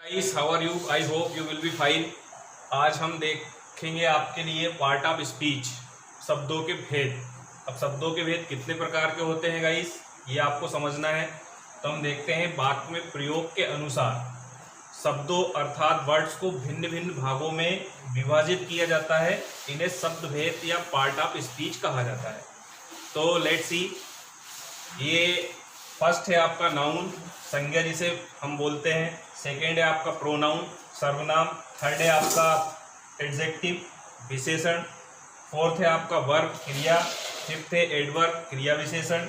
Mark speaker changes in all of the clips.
Speaker 1: Guys, how are you? I hope you will be fine. आज हम देखेंगे आपके लिए पार्ट ऑफ स्पीच, शब्दों के भेद। अब शब्दों के भेद कितने प्रकार के होते हैं गाइस, ये आपको समझना है। तो हम देखते हैं वाक्य में प्रयोग के अनुसार शब्दों अर्थात वर्ड्स को भिन्न भिन्न भागों में विभाजित किया जाता है। इन्हें शब्द भेद या पार्ट ऑफ स्पीच कहा जाता है। तो लेट्स सी। ये फर्स्ट है आपका नाउन, संज्ञा जिसे हम बोलते हैं। सेकेंड है आपका प्रोनाउन, सर्वनाम। थर्ड है आपका एडजेक्टिव, विशेषण। फोर्थ है आपका वर्ब, क्रिया। फिफ्थ है एडवर्ब, क्रिया विशेषण।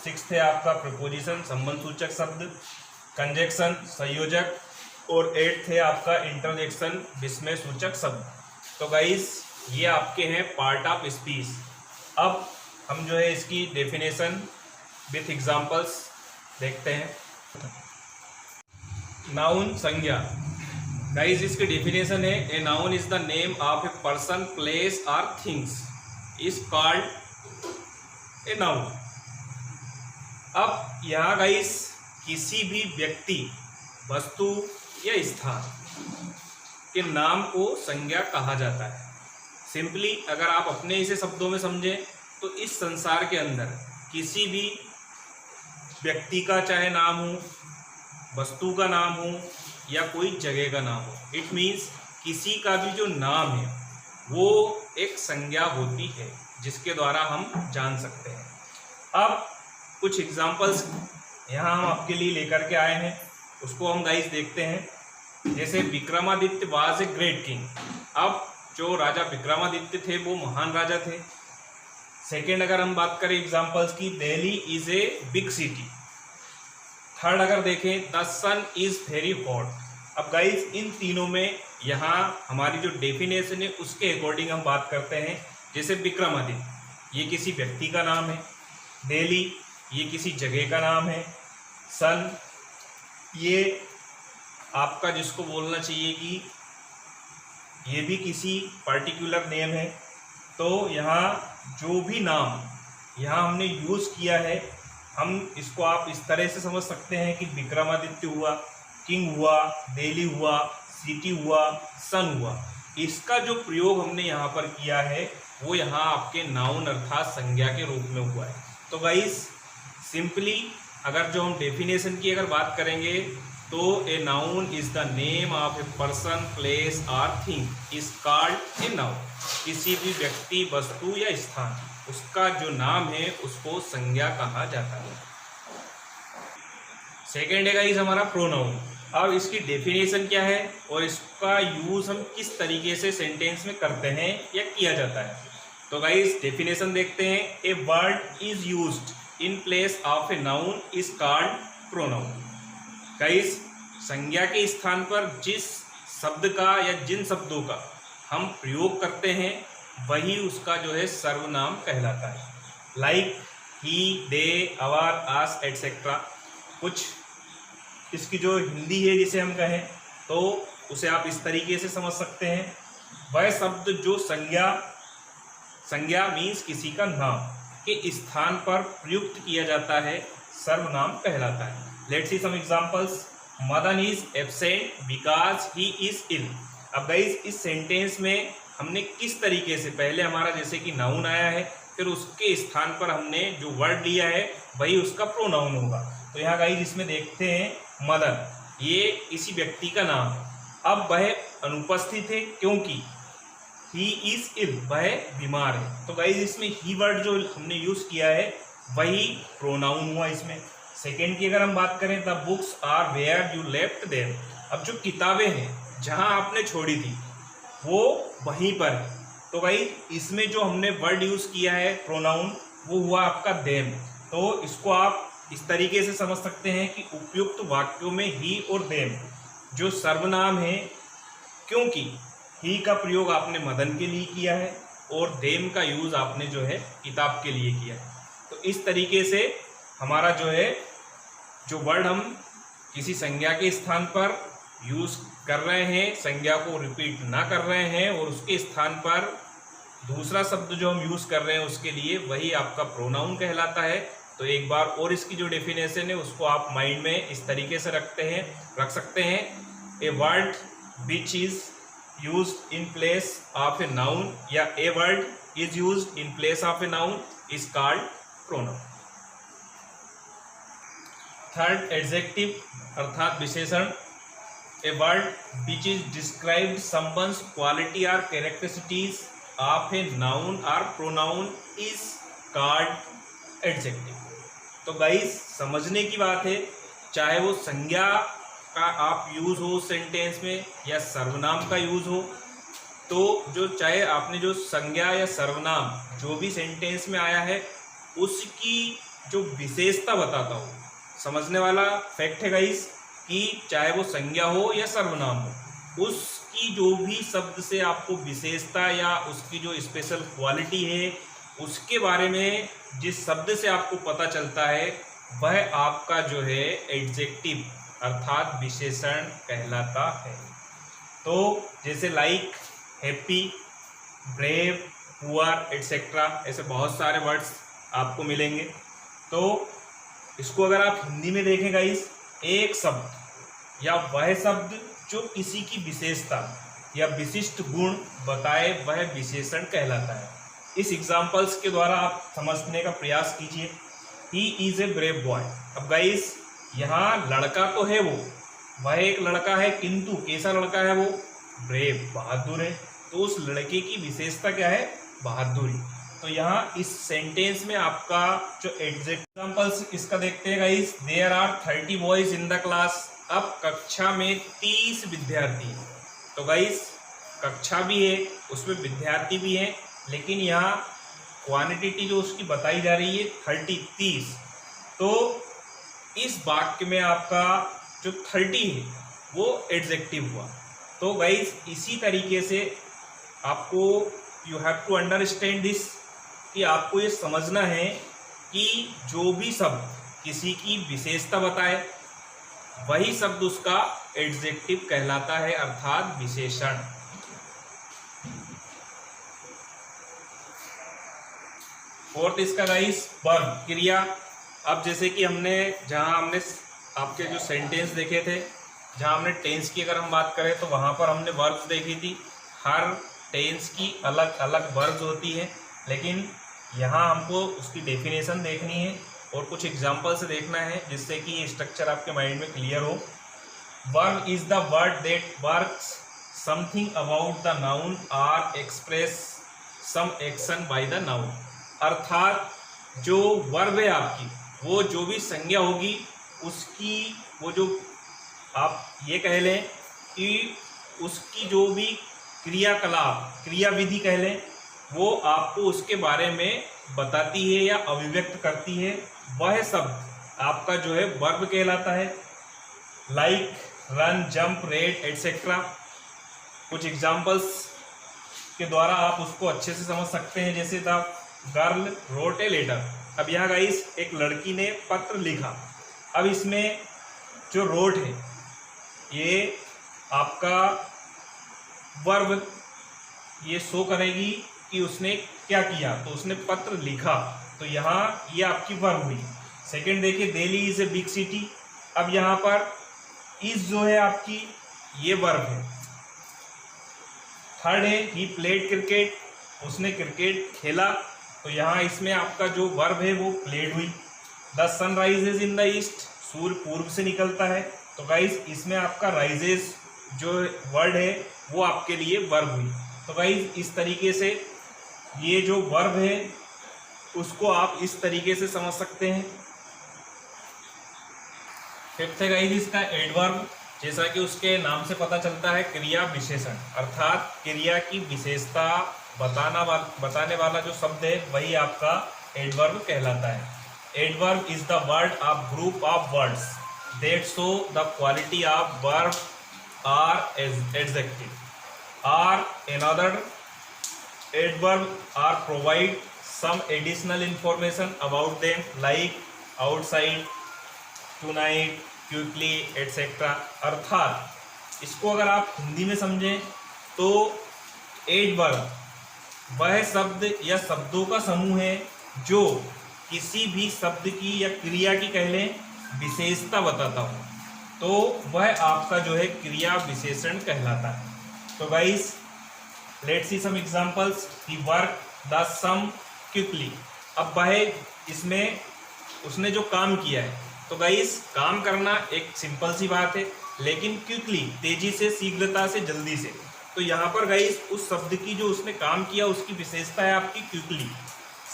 Speaker 1: सिक्स्थ है आपका प्रपोजिशन, संबंध सूचक शब्द। कंजक्शन, संयोजक। और एट्थ है आपका इंटरजेक्शन, विस्मय सूचक शब्द। तो गाइस, ये आपके हैं पार्ट ऑफ स्पीच। अब हम जो है इसकी डेफिनेशन विथ एग्जाम्पल्स देखते हैं। नाउन, संज्ञा। गाइस, इसकी डेफिनेशन है a noun is the name of a person, place और things is called a noun. अब यहाँ गाइस किसी भी व्यक्ति, वस्तु या स्थान के नाम को संज्ञा कहा जाता है। सिंपली अगर आप अपने इसे शब्दों में समझें तो इस संसार के अंदर किसी भी व्यक्ति का चाहे नाम हो, वस्तु का नाम हो या कोई जगह का नाम हो, इट मीन्स किसी का भी जो नाम है वो एक संज्ञा होती है जिसके द्वारा हम जान सकते हैं। अब कुछ एग्जाम्पल्स यहाँ हम आपके लिए लेकर के आए हैं, उसको हम गाइस देखते हैं। जैसे Vikramaditya was a great king. अब जो राजा विक्रमादित्य थे वो महान राजा थे। सेकेंड अगर हम बात करें एग्जाम्पल्स की, Delhi is a big city. Third अगर देखें, the sun is very hot. अब गाइस इन तीनों में यहाँ हमारी जो डेफिनेशन है उसके अकॉर्डिंग हम बात करते हैं। जैसे विक्रमादित्य, ये किसी व्यक्ति का नाम है। दिल्ली, ये किसी जगह का नाम है। सन, ये आपका जिसको बोलना चाहिए कि ये भी किसी पर्टिकुलर नेम है। तो यहाँ जो भी नाम यहाँ हमने यूज़ किया है, हम इसको आप इस तरह से समझ सकते हैं कि विक्रमादित्य हुआ, किंग हुआ, दिल्ली हुआ, सिटी हुआ, सन हुआ। इसका जो प्रयोग हमने यहाँ पर किया है वो यहाँ आपके नाउन अर्थात संज्ञा के रूप में हुआ है। तो गाइस सिंपली अगर जो हम डेफिनेशन की अगर बात करेंगे तो a noun is the name of a person, place और thing is called a noun. किसी भी व्यक्ति, वस्तु या स्थान, उसका जो नाम है उसको संज्ञा कहा जाता है। सेकेंड है गाइस हमारा प्रोनाउन। अब इसकी डेफिनेशन क्या है और इसका यूज हम किस तरीके से सेंटेंस में करते हैं या किया जाता है। तो गाइस डेफिनेशन देखते हैं। A word is used in place of A noun is called pronoun. Guys संज्ञा के स्थान पर जिस शब्द का या जिन शब्दों का हम प्रयोग करते हैं वही उसका जो है सर्वनाम कहलाता है। Like he, they, our, us etcetera. कुछ इसकी जो हिंदी है जिसे हम कहें तो उसे आप इस तरीके से समझ सकते हैं। वह शब्द जो संज्ञा मीन्स किसी का नाम के स्थान पर प्रयुक्त किया जाता है सर्वनाम कहलाता है। Let's see some examples. Madan is absent because he is ill. अब गाइस इस सेंटेंस में हमने किस तरीके से, पहले हमारा जैसे कि नाउन आया है, फिर उसके स्थान पर हमने जो वर्ड लिया है वही उसका प्रोनाउन होगा। तो यहाँ गाइस इसमें देखते हैं मदन, ये किसी व्यक्ति का नाम है। अब वह अनुपस्थित है क्योंकि ही इज इल, वह बीमार है। तो गाइस इसमें ही वर्ड जो हमने यूज किया है वही प्रोनाउन हुआ इसमें। सेकेंड की अगर हम बात करें, the books are where you left them. अब जो किताबें हैं जहाँ आपने छोड़ी थी वो वहीं पर है। तो भाई इसमें जो हमने वर्ड यूज़ किया है प्रोनाउन वो हुआ आपका देम। तो इसको आप इस तरीके से समझ सकते हैं कि उपयुक्त वाक्यों में ही और देम जो सर्वनाम है, क्योंकि ही का प्रयोग आपने मदन के लिए किया है और देम का यूज़ आपने जो है किताब के लिए किया है। तो इस तरीके से हमारा जो है जो वर्ड हम किसी संज्ञा के स्थान पर यूज़ कर रहे हैं, संज्ञा को रिपीट ना कर रहे हैं और उसके स्थान पर दूसरा शब्द जो हम यूज़ कर रहे हैं उसके लिए वही आपका प्रोनाउन कहलाता है। तो एक बार और इसकी जो डेफिनेशन है उसको आप माइंड में इस तरीके से रख सकते हैं। A word which is used in place of a noun या a word is used in place of a noun is called pronoun. Third, adjective अर्थात विशेषण. A word which is described someone's quality और characteristics of a noun और pronoun is called adjective. तो guys समझने की बात है, चाहे वो संज्ञा का आप यूज़ हो सेंटेंस में या सर्वनाम का यूज़ हो, तो जो चाहे आपने जो संज्ञा या सर्वनाम जो भी सेंटेंस में आया है उसकी जो विशेषता बताता हो. समझने वाला फैक्ट है गाइस कि चाहे वो संज्ञा हो या सर्वनाम हो, उसकी जो भी शब्द से आपको विशेषता या उसकी जो स्पेशल क्वालिटी है उसके बारे में जिस शब्द से आपको पता चलता है वह आपका जो है एडजेक्टिव अर्थात विशेषण कहलाता है. तो जैसे like, happy, brave, poor etcetera, ऐसे बहुत सारे वर्ड्स आपको मिलेंगे. तो इसको अगर आप हिंदी में देखें गाइस, एक शब्द या वह शब्द जो किसी की विशेषता या विशिष्ट गुण बताए वह विशेषण कहलाता है. इस एग्जाम्पल्स के द्वारा आप समझने का प्रयास कीजिए. He is a brave boy. अब गाइस यहाँ लड़का तो है वो, वह एक लड़का है, किंतु कैसा लड़का है वो? ब्रेव, बहादुर है. तो उस लड़के की विशेषता क्या है? बहादुरी. तो यहाँ इस सेंटेंस में आपका जो एग्जाम्पल्स इसका देखते हैं guys. There are 30 boys in the class. अब कक्षा में 30 विद्यार्थी हैं. तो गाइस कक्षा भी है, उसमें विद्यार्थी भी हैं, लेकिन यहाँ क्वांटिटी जो उसकी बताई जा रही है 30. तो इस वाक्य में आपका जो 30 है वो एडजेक्टिव हुआ. तो गाइस इसी तरीके से आपको you have to understand this कि आपको ये समझना है कि जो भी शब्द किसी की विशेषता बताए वही शब्द उसका एडजेक्टिव कहलाता है अर्थात विशेषण. फोर्थ इसका गाइस वर्ब, क्रिया. अब जैसे कि जहाँ हमने आपके जो सेंटेंस देखे थे, जहाँ हमने टेंस की अगर हम बात करें तो वहाँ पर हमने वर्ब्स देखी थी. हर टेंस की अलग अलग वर्ब्स होती है, लेकिन यहाँ हमको उसकी डेफिनेशन देखनी है और कुछ एग्जांपल से देखना है जिससे कि ये स्ट्रक्चर आपके माइंड में क्लियर हो. Verb is the word that works something about the noun और express some action by the noun. अर्थात जो वर्ब है आपकी, वो जो भी संज्ञा होगी उसकी वो जो आप ये कह लें कि उसकी जो भी क्रियाकलाप, क्रिया विधि कह लें, वो आपको उसके बारे में बताती है या अभिव्यक्त करती है. वह शब्द आपका जो है वर्ब कहलाता है. Like, run, jump, red etcetera. कुछ एग्जांपल्स के द्वारा आप उसको अच्छे से समझ सकते हैं. जैसे the girl wrote a letter. अब यहाँ गाइस एक लड़की ने पत्र लिखा. अब इसमें जो रोट है ये आपका वर्ब ये शो करेगी कि उसने क्या किया. तो उसने पत्र लिखा, तो यहाँ ये आपकी वर्ब हुई. सेकंड देखिए, Delhi is a big city. अब यहाँ पर इज जो है आपकी ये वर्ब है. थर्ड है ही प्लेड क्रिकेट. उसने क्रिकेट खेला, तो यहाँ इसमें आपका जो वर्ब है वो प्लेड हुई. The sun rises in the east. सूर्य पूर्व से निकलता है. तो गाइस इसमें आपका राइजेज जो वर्ड है वो आपके लिए वर्ब हुई. तो गाइस इस तरीके से ये जो वर्ब है उसको आप इस तरीके से समझ सकते हैं. फिफ्थ है गाइस इसका एडवर्ब. जैसा कि उसके नाम से पता चलता है क्रिया विशेषण, अर्थात क्रिया की विशेषता बताने वाला जो शब्द है वही आपका एडवर्ब कहलाता है. Adverb is the word of group of words that show the quality of verb और एडजेक्टिव और another adverb or provide some additional information about them like outside, tonight, quickly, etc. अर्थात इसको अगर आप हिंदी में समझें तो एडवर्ब वह शब्द या शब्दों का समूह है जो किसी भी शब्द की या क्रिया की कह लें विशेषता बताता हो. तो वह आपका जो है क्रिया विशेषण कहलाता है। तो guys let's see some examples. He work the sum quickly. अब वह इसमें उसने जो काम किया है, तो गाइस काम करना एक सिंपल सी बात है, लेकिन क्विकली तेजी से, शीघ्रता से, जल्दी से। तो यहाँ पर गाइस उस शब्द की जो उसने काम किया उसकी विशेषता है आपकी क्विकली।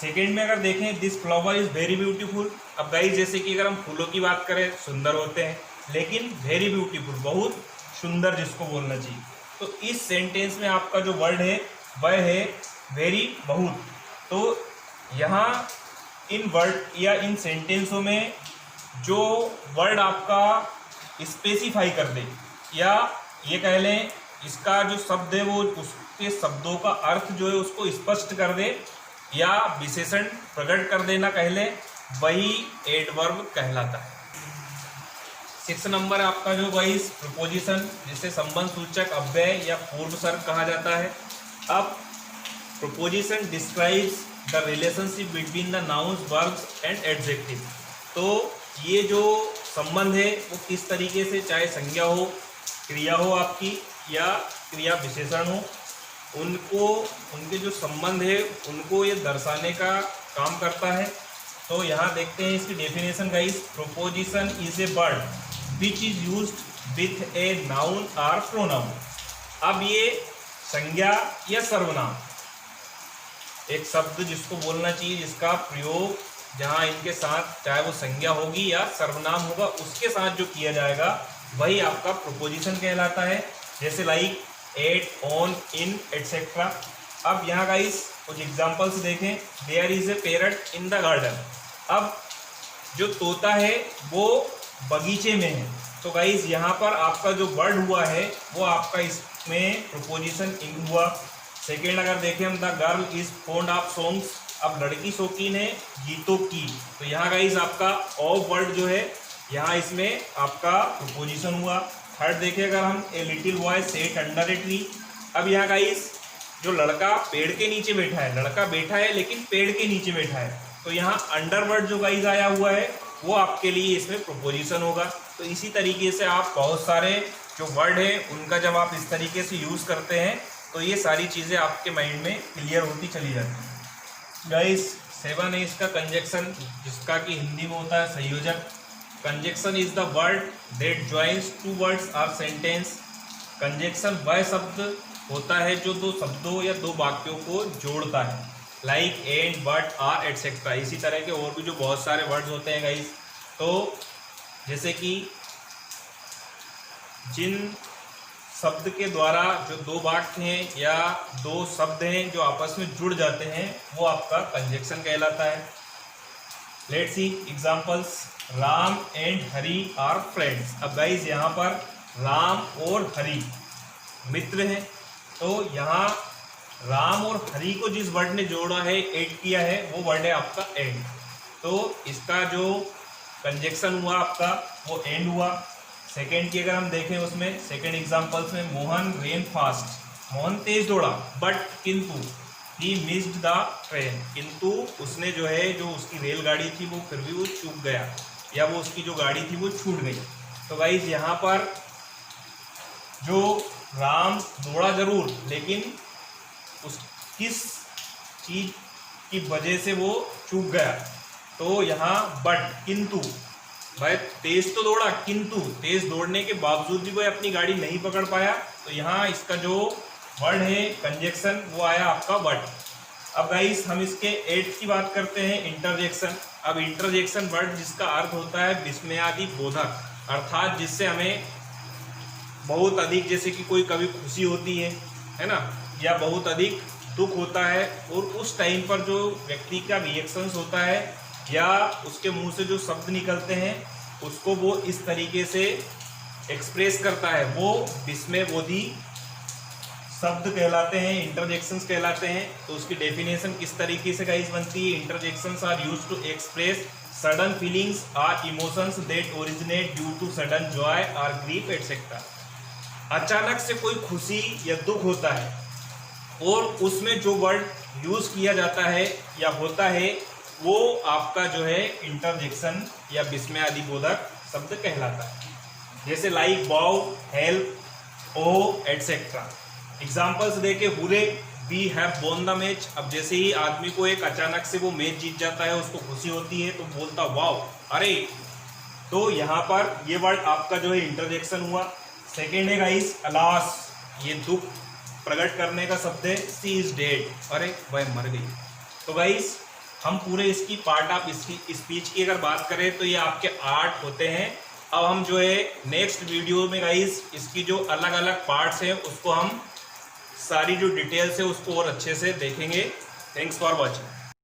Speaker 1: सेकेंड में अगर देखें this flower is very beautiful. अब गाइस जैसे कि अगर हम फूलों की बात करें, सुंदर होते हैं, लेकिन वेरी ब्यूटीफुल बहुत सुंदर जिसको बोलना चाहिए। तो इस सेंटेंस में आपका जो वर्ड है वह है वेरी, बहुत। तो यहाँ इन वर्ड या इन सेंटेंसों में जो वर्ड आपका स्पेसिफाई कर दे, या ये कह लें इसका जो शब्द है वो उसके शब्दों का अर्थ जो है उसको स्पष्ट कर दे, या विशेषण प्रकट कर देना कह लें, वही एडवर्ब कहलाता है। 6 नंबर आपका जो गाइस प्रपोजिशन, जिसे संबंध सूचक अव्यय या पूर्व सर्ग कहा जाता है। अब preposition describes the relationship between the nouns, verbs and adjective. तो ये जो संबंध है वो किस तरीके से, चाहे संज्ञा हो, क्रिया हो आपकी, या क्रिया विशेषण हो, उनको उनके जो संबंध है उनको ये दर्शाने का काम करता है। तो यहाँ देखते हैं इसकी definition guys. Proposition is a word which is used with a noun और प्रोनाउन। अब ये संज्ञा या सर्वनाम, एक शब्द जिसको बोलना चाहिए जिसका प्रयोग जहाँ इनके साथ, चाहे वो संज्ञा होगी या सर्वनाम होगा, उसके साथ जो किया जाएगा वही आपका प्रोपोजिशन कहलाता है। जैसे like, at, on, in, etcetera. अब यहाँ गाइस कुछ एग्जांपल्स देखें। There is a parrot in the garden. अब जो तोता है वो बगीचे में है। तो गाइस यहाँ पर आपका जो वर्ड हुआ है वो आपका इसमें प्रोपोजिशन इन हुआ। सेकेंड अगर देखें हम, the girl is found of songs. अब लड़की शौकीन है गीतों की। तो यहाँ गाइस आपका ऑफ वर्ड जो है यहाँ इसमें आपका प्रोपोजिशन हुआ। थर्ड देखें अगर हम, a little boy set under a tree. अब यहाँ गाइस जो लड़का पेड़ के नीचे बैठा है, लड़का बैठा है लेकिन पेड़ के नीचे बैठा है, तो यहाँ अंडर वर्ड जो गाइस आया हुआ है वो आपके लिए इसमें प्रोपोजिशन होगा। तो इसी तरीके से आप बहुत सारे जो वर्ड है उनका जब आप इस तरीके से यूज़ करते हैं तो ये सारी चीज़ें आपके माइंड में क्लियर होती चली जाती हैं। गाइस 7 है इसका कंजक्शन, जिसका कि हिंदी में होता है संयोजक। Conjunction is the word that joins 2 words और सेंटेंस। कंजक्शन वह शब्द होता है जो 2 शब्दों या 2 वाक्यों को जोड़ता है, like, and, but, or, etcetera. इसी तरह के और भी जो बहुत सारे वर्ड्स होते हैं गाइस। तो जैसे कि जिन शब्द के द्वारा जो 2 वाक्य हैं या 2 शब्द हैं जो आपस में जुड़ जाते हैं वो आपका कंजक्शन कहलाता है। Let's see examples. Ram and Hari are friends. अब गाइस यहाँ पर राम और हरि मित्र हैं। तो यहाँ राम और हरि को जिस वर्ड ने जोड़ा है, ऐड किया है, वो वर्ड है आपका एंड। तो इसका जो कंजक्शन हुआ आपका वो एंड हुआ। सेकेंड की अगर हम देखें उसमें, सेकेंड एग्जांपल्स में, मोहन रेन फास्ट। मोहन तेज दौड़ा, बट किंतु ही मिस्ड द ट्रेन। किंतु उसने जो है, जो उसकी रेलगाड़ी थी वो फिर भी वो चूक गया, या वो उसकी जो गाड़ी थी वो छूट गई। तो गाइस यहाँ पर जो राम दौड़ा जरूर, लेकिन उस किस चीज की वजह से वो चूक गया, तो यहाँ बट, किंतु, भाई तेज तो दौड़ा किंतु तेज दौड़ने के बावजूद भी वह अपनी गाड़ी नहीं पकड़ पाया। तो यहाँ इसका जो वर्ड है कंजक्शन वो आया आपका बट। अब गाइस हम इसके एड की बात करते हैं, इंटरजेक्शन। अब इंटरजेक्शन वर्ड जिसका अर्थ होता है विस्मयादि बोधक, अर्थात जिससे हमें बहुत अधिक, जैसे कि कोई कभी खुशी होती है ना, या बहुत अधिक दुख होता है, और उस टाइम पर जो व्यक्ति का रिएक्शंस होता है या उसके मुंह से जो शब्द निकलते हैं उसको वो इस तरीके से एक्सप्रेस करता है, वो विस्मयबोधी शब्द कहलाते हैं, इंटरजेक्शंस कहलाते हैं। तो उसकी डेफिनेशन किस तरीके से गाइस बनती है? Interjections are used to express sudden feelings or emotions that originate due to sudden joy और ग्रीफ एटसेट्रा। अचानक से कोई खुशी या दुख होता है और उसमें जो वर्ड यूज किया जाता है या होता है वो आपका जो है इंटरजेक्शन या विस्मयादिबोधक शब्द कहलाता है। जैसे like, wow, help, oh etcetera. Examples देके hurray, we have won the match. अब जैसे ही आदमी को एक अचानक से वो मैच जीत जाता है, उसको खुशी होती है, तो बोलता वाओ, अरे। तो यहाँ पर ये वर्ड आपका जो है इंटरजेक्शन हुआ। सेकेंड है गाइस अलास, ये दुख प्रकट करने का शब्द है। सी इज डेड, अरे वह मर गई। तो गाइस हम पूरे इसकी पार्ट ऑफ इसकी स्पीच की अगर बात करें तो ये आपके 8 होते हैं। अब हम जो है नेक्स्ट वीडियो में गाइस इसकी जो अलग अलग पार्ट्स हैं उसको हम सारी जो डिटेल्स है उसको और अच्छे से देखेंगे। Thanks for watching.